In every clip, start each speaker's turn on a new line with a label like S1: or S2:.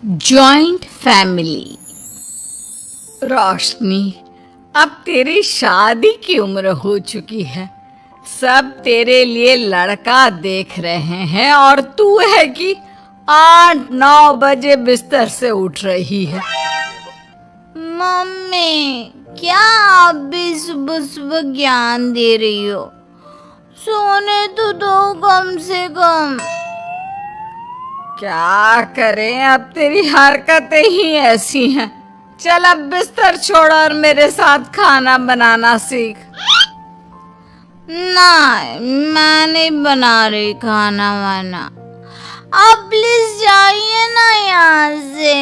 S1: Joint family. रोशनी, अब तेरी शादी की उम्र हो चुकी है। सब तेरे लिए लड़का देख रहे हैं और तू है कि 8-9 बजे बिस्तर से उठ रही है।
S2: मम्मी, क्या आप भी सुबह सुबह ज्ञान दे रही हो? सोने तो दो कम से कम।
S1: क्या करें, अब तेरी हरकतें ही ऐसी हैं। चल अब बिस्तर छोड़ और मेरे साथ खाना बनाना सीख।
S2: नहीं, मैं नहीं बना रही खाना वाना। आप प्लीज जाइए ना यहाँ से।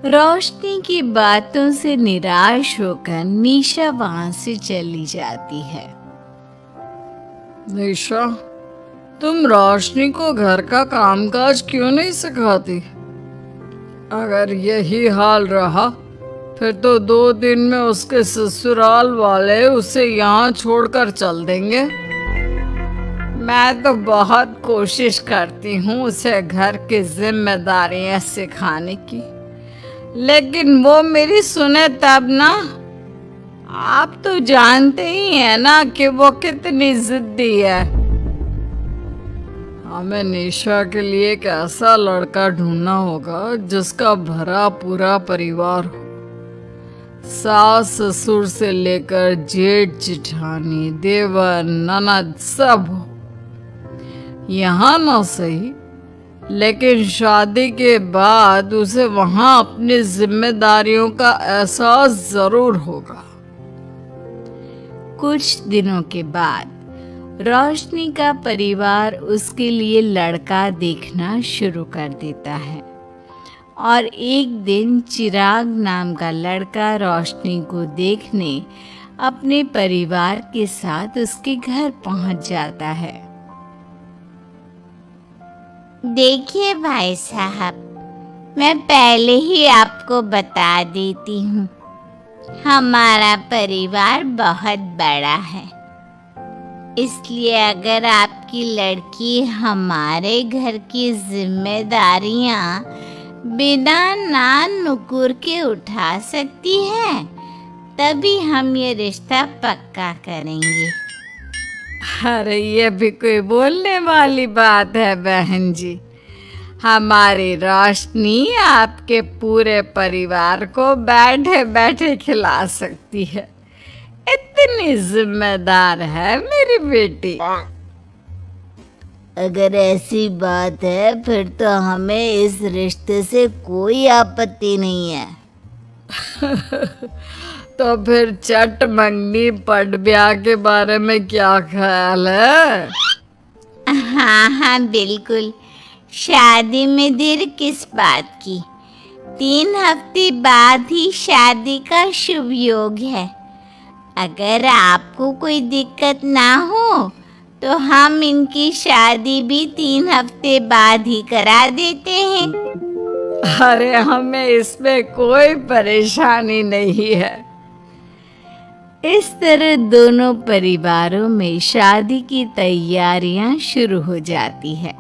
S1: रोशनी की बातों से निराश होकर निशा वहां से चली जाती है। निशा, तुम रोशनी को घर का कामकाज क्यों नहीं सिखाती? अगर यही हाल रहा फिर तो 2 दिन में उसके ससुराल वाले उसे यहाँ छोड़कर चल देंगे। मैं तो बहुत कोशिश करती हूँ उसे घर की जिम्मेदारियां सिखाने की, लेकिन वो मेरी सुने तब ना। आप तो जानते ही हैं ना कि वो कितनी जिद्दी है। हमें निशा के लिए एक ऐसा लड़का ढूंढना होगा जिसका भरा पूरा परिवार हो। सास ससुर से लेकर जेठ जेठानी देवर ननद सब हो। यहाँ ना सही, लेकिन शादी के बाद उसे वहां अपनी जिम्मेदारियों का एहसास जरूर होगा। कुछ दिनों के बाद रोशनी का परिवार उसके लिए लड़का देखना शुरू कर देता है और एक दिन चिराग नाम का लड़का रोशनी को देखने अपने परिवार के साथ उसके घर पहुंच जाता है।
S2: देखिए भाई साहब, मैं पहले ही आपको बता देती हूँ, हमारा परिवार बहुत बड़ा है। इसलिए अगर आपकी लड़की हमारे घर की जिम्मेदारियाँ बिना नान नुकुर के उठा सकती है, तभी हम ये रिश्ता पक्का करेंगे।
S1: अरे ये भी कोई बोलने वाली बात है बहन जी। हमारी रोशनी आपके पूरे परिवार को बैठे बैठे खिला सकती है। इतनी जिम्मेदार है मेरी बेटी।
S2: अगर ऐसी बात है फिर तो हमें इस रिश्ते से कोई आपत्ति नहीं है।
S1: तो फिर चट मंगनी पट ब्याह के बारे में क्या ख्याल है?
S2: हाँ हाँ बिल्कुल। शादी में देर किस बात की? 3 हफ्ते बाद ही शादी का शुभ योग है। अगर आपको कोई दिक्कत ना हो तो हम इनकी शादी भी 3 हफ्ते बाद ही करा देते हैं।
S1: अरे हमें इसमें कोई परेशानी नहीं है। इस तरह दोनों परिवारों में शादी की तैयारियां शुरू हो जाती है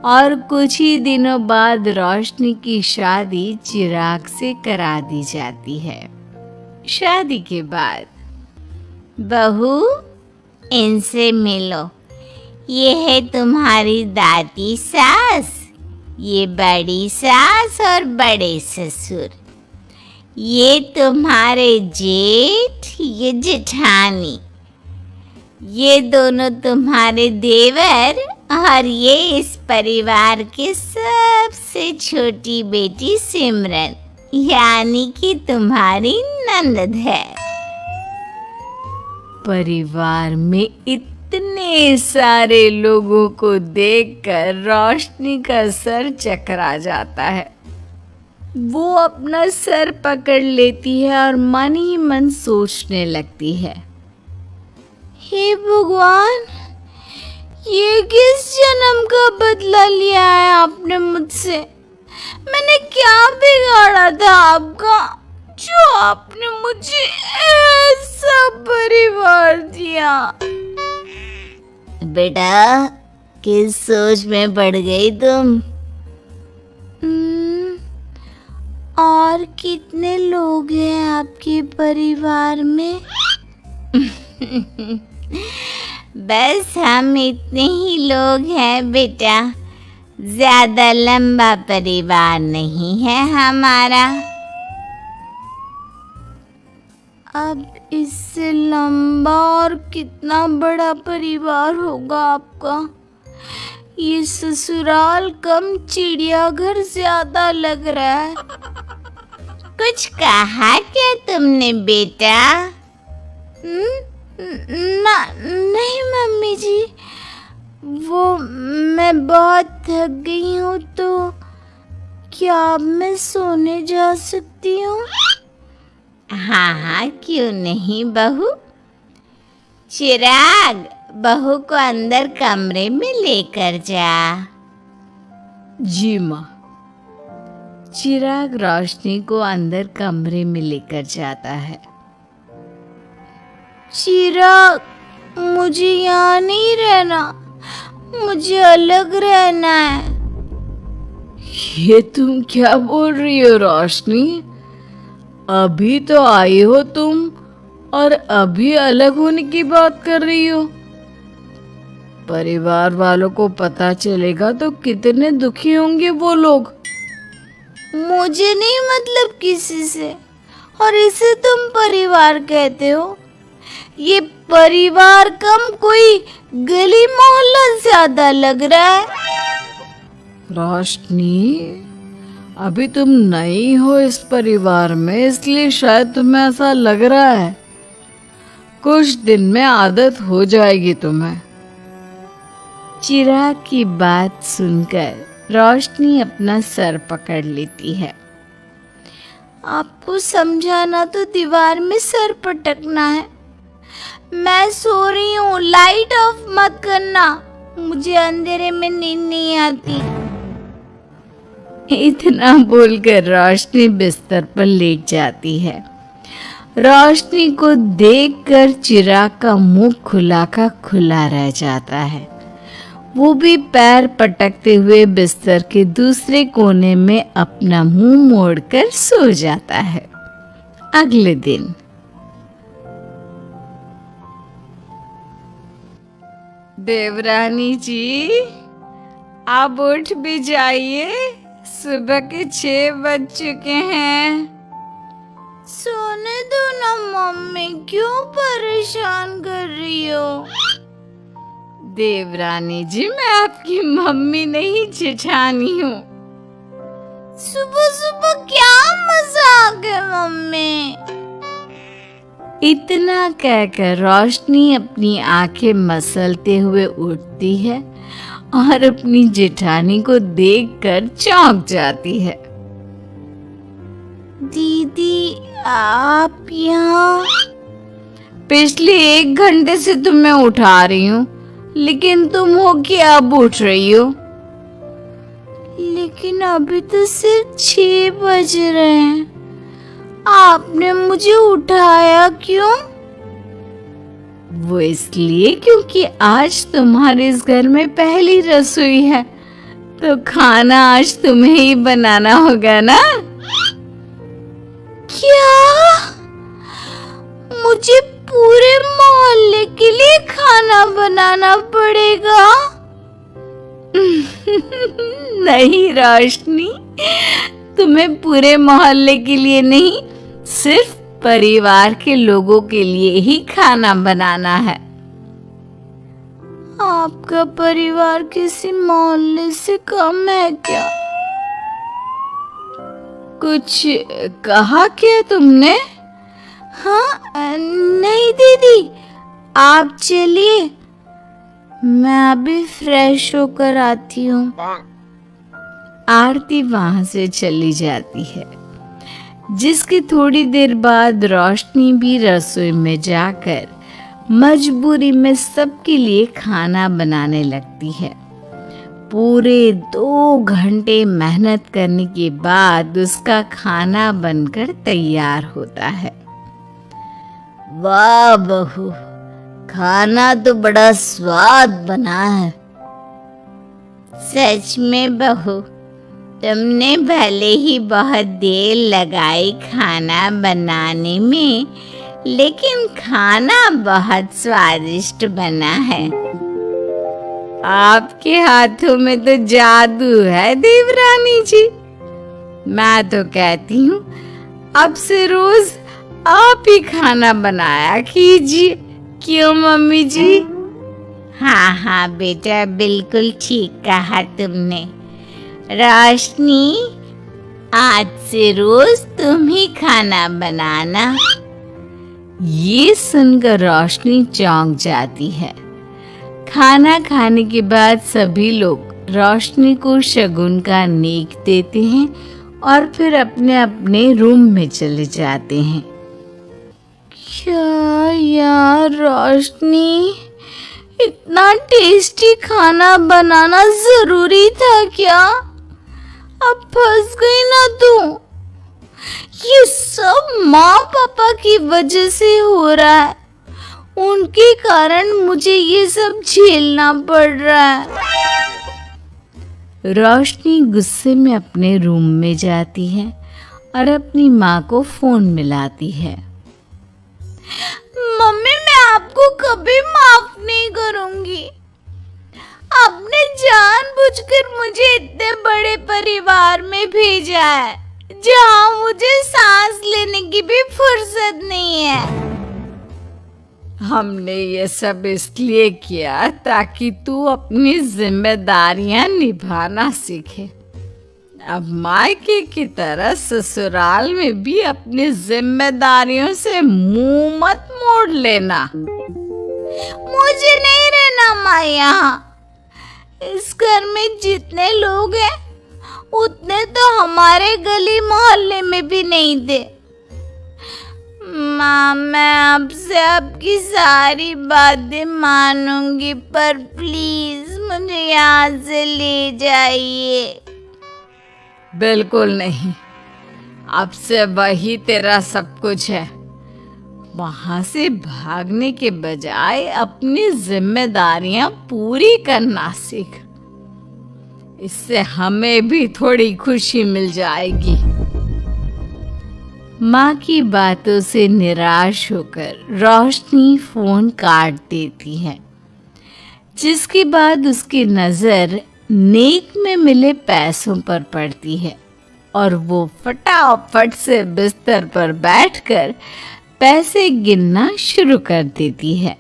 S1: और कुछ ही दिनों बाद रोशनी की शादी चिराग से करा दी जाती है। शादी के बाद,
S2: बहू, इनसे मिलो। ये है तुम्हारी दादी सास, ये बड़ी सास और बड़े ससुर। ये तुम्हारे जेठ, ये जेठानी। ये दोनों तुम्हारे देवर और ये इस परिवार की सबसे छोटी बेटी सिमरन, यानी कि तुम्हारी ननद है।
S1: परिवार में इतने सारे लोगों को देखकर रोशनी का सर चकरा जाता है। वो अपना सर पकड़ लेती है और मन ही मन सोचने लगती है,
S2: हे भगवान, ये किस जन्म का बदला लिया है आपने मुझसे? मैंने क्या बिगाड़ा था आपका जो आपने मुझे ऐसा परिवार दिया? बेटा, किस सोच में पड़ गई तुम? और कितने लोग हैं आपके परिवार में? बस हम इतने ही लोग हैं बेटा, ज्यादा लंबा परिवार नहीं है हमारा। अब इससे लंबा और कितना बड़ा परिवार होगा आपका? ये ससुराल कम चिड़ियाघर ज्यादा लग रहा है। कुछ कहा क्या तुमने बेटा? नहीं मम्मी जी, वो मैं बहुत थक गई हूँ, तो क्या अब मैं सोने जा सकती हूँ? हाँ हाँ, क्यों नहीं बहू। चिराग, बहू को अंदर कमरे में लेकर जा।
S1: जी माँ।
S2: चिराग रोशनी को अंदर कमरे में लेकर जाता है। चिराग, मुझे यहाँ नहीं रहना, मुझे अलग रहना है।
S1: ये तुम क्या बोल रही हो रोशनी? अभी तो आई हो तुम और अभी अलग होने की बात कर रही हो। परिवार वालों को पता चलेगा तो कितने दुखी होंगे वो लोग।
S2: मुझे नहीं मतलब किसी से, और इसे तुम परिवार कहते हो? ये परिवार कम कोई गली मोहल्ला ज्यादा लग रहा है।
S1: रोशनी, अभी तुम नई हो इस परिवार में, इसलिए शायद तुम्हें ऐसा लग रहा है। कुछ दिन में आदत हो जाएगी तुम्हें।
S2: चिराग की बात सुनकर रोशनी अपना सर पकड़ लेती है। आपको समझाना तो दीवार में सर पटकना है। मैं सो रही हूँ, लाइट ऑफ मत करना, मुझे अंधेरे में नींद नहीं आती।
S1: इतना बोलकर रोशनी बिस्तर पर लेट जाती है। रोशनी को देखकर चिराग का मुंह खुला का खुला रह जाता है। वो भी पैर पटकते हुए बिस्तर के दूसरे कोने में अपना मुंह मोड़कर सो जाता है। अगले दिन देवरानी जी, आप उठ भी जाइए, सुबह के 6 बज चुके हैं।
S2: सोने दो ना मम्मी, क्यों परेशान कर रही हो?
S1: देवरानी जी, मैं आपकी मम्मी नहीं, जेठानी हूँ।
S2: सुबह सुबह क्या मजाक है मम्मी?
S1: इतना कहकर रोशनी अपनी आंखें मसलते हुए उठती है और अपनी जेठानी को देखकर चौंक जाती है।
S2: दीदी, आप यहाँ?
S1: पिछले 1 घंटे से तुम्हें उठा रही हूँ, लेकिन तुम हो कि अब उठ रही हो।
S2: लेकिन अभी तो सिर्फ 6 बज रहे हैं, आपने मुझे उठाया क्यों?
S1: वो इसलिए क्योंकि आज तुम्हारे इस घर में पहली रसोई है, तो खाना आज तुम्हें ही बनाना होगा ना।
S2: क्या? मुझे पूरे मोहल्ले के लिए खाना बनाना पड़ेगा?
S1: नहीं रोशनी, तुम्हें पूरे मोहल्ले के लिए नहीं, सिर्फ परिवार के लोगों के लिए ही खाना बनाना है।
S2: आपका परिवार किसी मोहल्ले से कम है क्या?
S1: कुछ कहा क्या तुमने?
S2: हाँ, नहीं दीदी, आप चलिए, मैं अभी फ्रेश होकर आती हूँ।
S1: आरती वहां से चली जाती है, जिसकी थोड़ी देर बाद रोशनी भी रसोई में जाकर मजबूरी में सबके लिए खाना बनाने लगती है। पूरे 2 घंटे मेहनत करने के बाद उसका खाना बनकर तैयार होता है।
S2: वाह बहू, खाना तो बड़ा स्वाद बना है। सच में बहू, तुमने भले ही बहुत देर लगाई खाना बनाने में, लेकिन खाना बहुत स्वादिष्ट बना है। आपके हाथों में तो जादू है देवरानी जी। मैं तो कहती हूँ अब से रोज आप ही खाना बनाया कीजिए, क्यों मम्मी जी? हाँ हाँ बेटा, बिल्कुल ठीक कहा तुमने। रोशनी, आज से रोज तुम ही खाना बनाना। ये सुनकर रोशनी चौंक जाती है। खाना खाने के बाद सभी लोग रोशनी को शगुन का नेक देते हैं और फिर अपने अपने रूम में चले जाते हैं। क्या यार रोशनी, इतना टेस्टी खाना बनाना जरूरी था क्या? अब फंस गई ना तू। ये सब माँ पापा की वजह से हो रहा है, उनके कारण मुझे ये सब झेलना पड़ रहा है। रोशनी गुस्से में अपने रूम में जाती है और अपनी माँ को फोन मिलाती है। मम्मी, मैं आपको कभी माफ नहीं करूंगी। आपने जानबूझकर मुझे इतने बड़े परिवार में भेजा है, जहाँ मुझे सांस लेने की भी फुर्सत नहीं है। हमने ये सब इसलिए किया ताकि तू अपनी जिम्मेदारियां निभाना सीखे। अब मायके की तरह ससुराल में भी अपनी जिम्मेदारियों से मुंह मत मोड़ लेना। मुझे नहीं रहना माँ यहाँ। इस घर में जितने लोग हैं उतने तो हमारे गली मोहल्ले में भी नहीं थे। माँ, मैं आपसे आपकी सारी बातें मानूंगी, पर प्लीज मुझे यहाँ से ले जाइए। बिल्कुल नहीं, अब से वही तेरा सब कुछ है। वहां से भागने के बजाय अपनी जिम्मेदारियां पूरी करना सीख। इससे हमें भी थोड़ी खुशी मिल जाएगी। माँ की बातों से निराश होकर रोशनी फोन काट देती है, जिसके बाद उसकी नजर नेक में मिले पैसों पर पड़ती है और वो फटाफट से बिस्तर पर बैठकर पैसे गिनना शुरू कर देती है।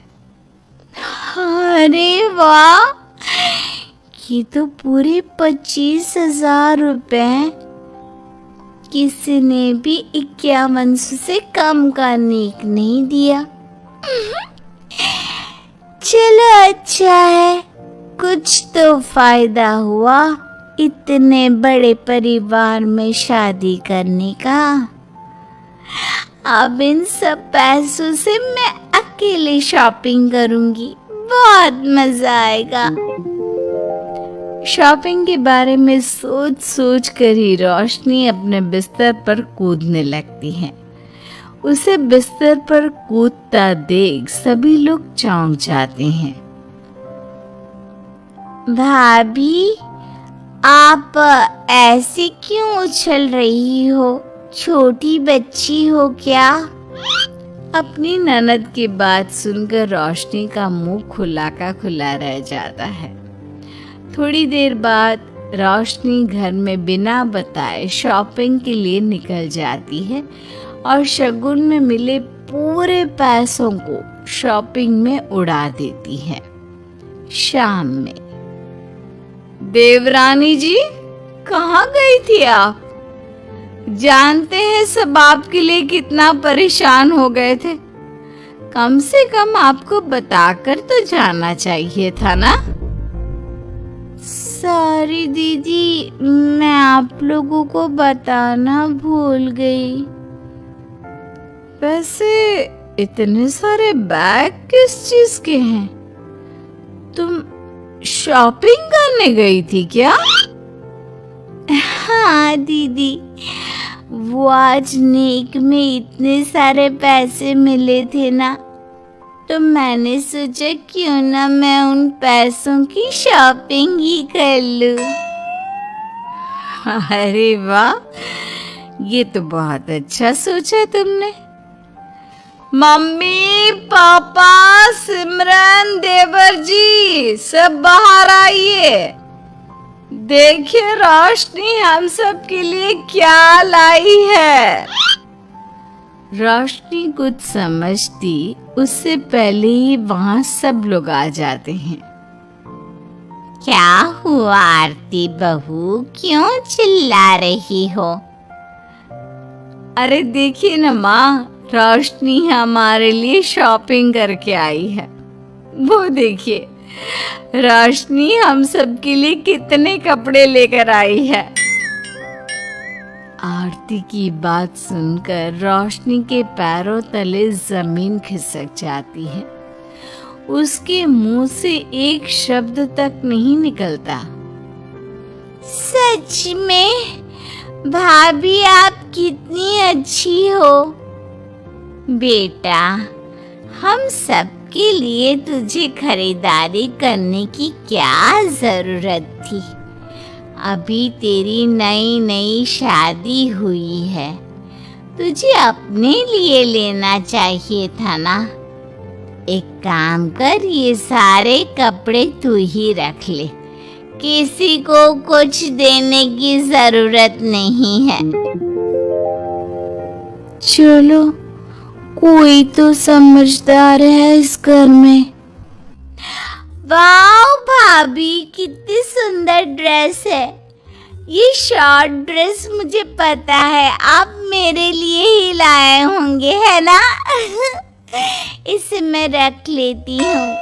S2: अरे वाह, ये तो पूरे 25,000 रुपए। किसी ने भी 5100 से कम का नेक नहीं दिया। चलो अच्छा है, कुछ तो फायदा हुआ इतने बड़े परिवार में शादी करने का। अब इन सब पैसों से मैं अकेले शॉपिंग करूंगी, बहुत मजा आएगा। शॉपिंग के बारे में सोच सोच कर ही रोशनी अपने बिस्तर पर कूदने लगती है। उसे बिस्तर पर कूदता देख सभी लोग चौंक जाते हैं। भाभी, आप ऐसे क्यों उछल रही हो? छोटी बच्ची हो क्या? अपनी ननद की बात सुनकर रोशनी का मुंह खुला का खुला रह जाता है। थोड़ी देर बाद रोशनी घर में बिना बताए शॉपिंग के लिए निकल जाती है और शगुन में मिले पूरे पैसों को शॉपिंग में उड़ा देती है। शाम में, देवरानी जी, कहाँ गई थी आप? जानते हैं सब आपके लिए कितना परेशान हो गए थे। कम से कम आपको बताकर तो जाना चाहिए था ना। सॉरी दीदी, मैं आप लोगों को बताना भूल गई। वैसे इतने सारे बैग किस चीज के हैं? तुम शॉपिंग करने गई थी क्या? हाँ दीदी, वो आज नेक में इतने सारे पैसे मिले थे ना, तो मैंने सोचा क्यों ना मैं उन पैसों की शॉपिंग ही कर लूं। अरे वाह, ये तो बहुत अच्छा सोचा तुमने।
S1: मम्मी, पापा, सिमरन, देवर जी, सब बाहर आइए। देखिए रोशनी हम सब के लिए क्या लाई है।
S2: रोशनी कुछ समझती उससे पहले ही वहां सब लोग आ जाते हैं। क्या हुआ आरती बहू, क्यों चिल्ला रही हो?
S1: अरे देखिए ना माँ, रोशनी हमारे लिए शॉपिंग करके आई है। वो देखिए रोशनी हम सब के लिए कितने कपड़े लेकर आई है।
S2: आरती की बात सुनकर रोशनी के पैरों तले जमीन खिसक जाती है। उसके मुंह से एक शब्द तक नहीं निकलता। सच में भाभी, आप कितनी अच्छी हो। बेटा, हम सबके लिए तुझे खरीदारी करने की क्या जरूरत थी? अभी तेरी नई नई शादी हुई है, तुझे अपने लिए लेना चाहिए था ना। एक काम कर, ये सारे कपड़े तू ही रख ले, किसी को कुछ देने की जरूरत नहीं है। चलो, कोई तो समझदार है इस घर में। वाह भाभी, कितनी सुंदर ड्रेस है। ये शॉर्ट ड्रेस मुझे पता है आप मेरे लिए ही लाए होंगे, है ना? इसे मैं रख लेती हूँ।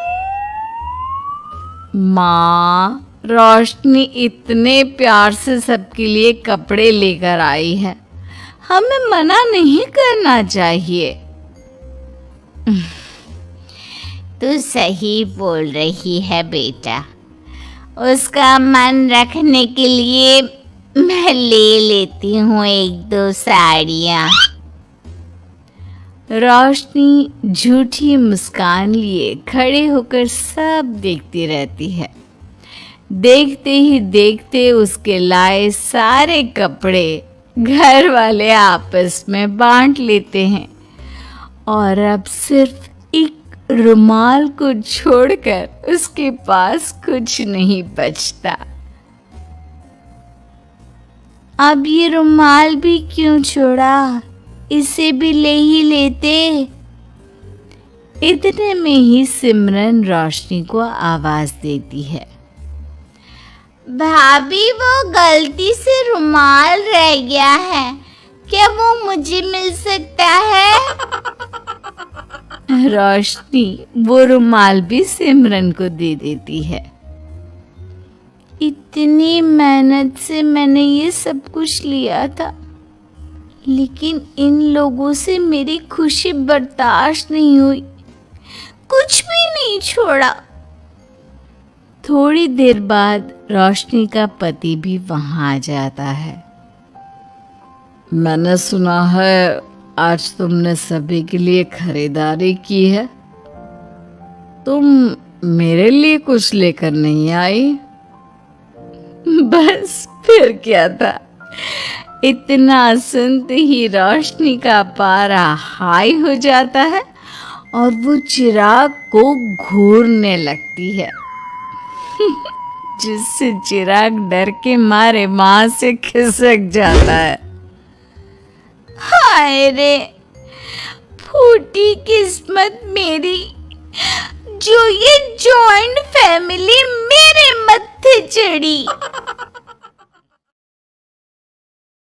S1: माँ, रोशनी इतने प्यार से सबके लिए कपड़े लेकर आई है, हमें मना नहीं करना चाहिए।
S2: तू सही बोल रही है बेटा, उसका मन रखने के लिए मैं ले लेती हूँ एक दो साड़ियाँ। रोशनी झूठी मुस्कान लिए खड़े होकर सब देखती रहती है। देखते ही देखते उसके लाए सारे कपड़े घर वाले आपस में बांट लेते हैं और अब सिर्फ एक रुमाल को छोड़कर उसके पास कुछ नहीं बचता। अब ये रुमाल भी क्यों छोड़ा, इसे भी ले ही लेते। इतने में ही सिमरन रोशनी को आवाज देती है। भाभी, वो गलती से रुमाल रह गया है, क्या वो मुझे मिल सकता है? रोशनी वो रुमाल भी सिमरन को दे देती है। इतनी मेहनत से मैंने ये सब कुछ लिया था, लेकिन इन लोगों से मेरी खुशी बर्दाश्त नहीं हुई, कुछ भी नहीं छोड़ा। थोड़ी देर बाद रोशनी का पति भी वहां आ जाता है।
S1: मैंने सुना है आज तुमने सभी के लिए खरीदारी की है। तुम मेरे लिए कुछ लेकर नहीं आई?
S2: बस फिर क्या था, इतना सुनते ही रोशनी का पारा हाई हो जाता है और वो चिराग को घूरने लगती है, जिससे चिराग डर के मारे वहां से खिसक जाता है। हाय रे, फूटी किस्मत मेरी, जो ये जॉइंट फैमिली मेरे मत्थे चढ़ी।